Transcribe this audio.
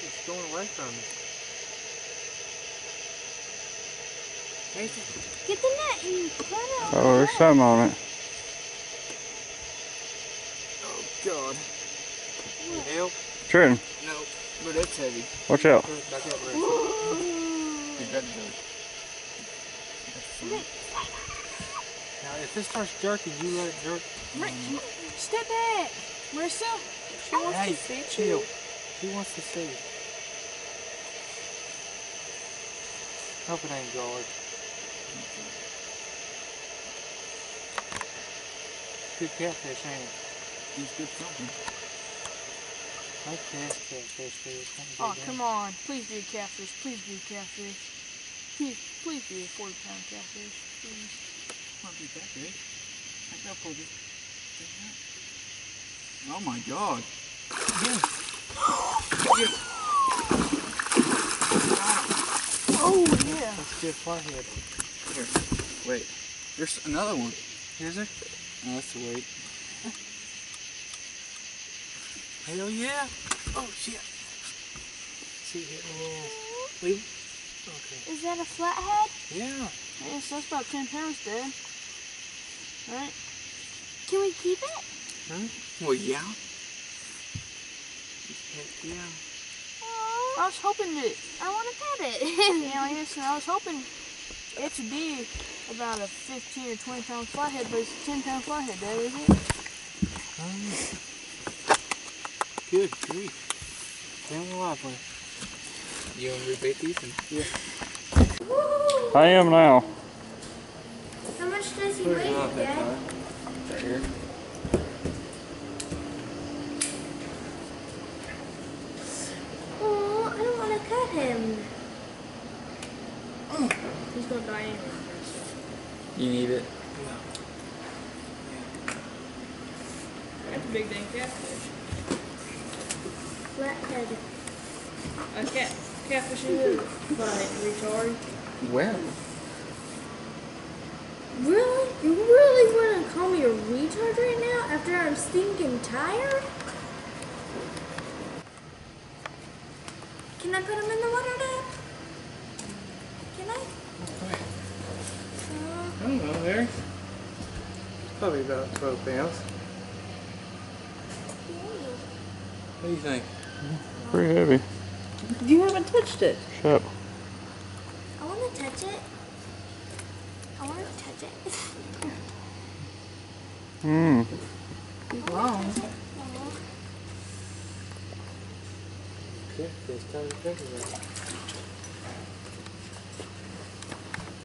It's going away from me. Get the net and put it on. Oh, there's something on it. Oh, God. Need help? Trenton, No, but that's heavy. watch out. Back up, Rex. You better go. Now, if this starts jerking, you let it jerk. Step back. Marissa, she wants Hey, to see chill. you. She wants to see. Hope it ain't guard. Good catfish, ain't it? It's good something. Okay, that's catfish, dude. Oh, come on. Please be a catfish. Please be a catfish. Please be a 40-pound catfish. Please. Might be that big. I think I'll pull this thing out. Oh my God. Oh, yeah. That's a good flathead. Here, wait. There's another one. Is there? Oh, that's the weight. Hell yeah. Oh shit. See, hit me in the ass. Leave. Okay. Is that a flathead? Yeah. Yes, that's about 10 pounds, Dad. Right? Can we keep it? Huh? Well, yeah. Heck yeah. I was hoping that. I want to pet it. Yeah, yes, I was hoping it to be about a 15 or 20 pound flathead, but it's a 10-pound flathead, Dad, is it? Good grief. Damn alive one. You want to rebait these? Yeah. I am now. How much does he weigh, Dad? Right here. Oh, I don't want to cut him. He's going to die anyway. You need it? That's a big dang catfish. Flathead. A catfish is like retard. Well. Really? You really want to call me a retard right now after I'm stinking tired? Can I put him in the water, Dad? Can I? I don't know, there. Probably about 12 pounds. What do you think? Pretty heavy. You haven't touched it. Shut up. I want to touch it. I want to touch it. Mmm. Wow. Yeah, there's tons of pictures of it.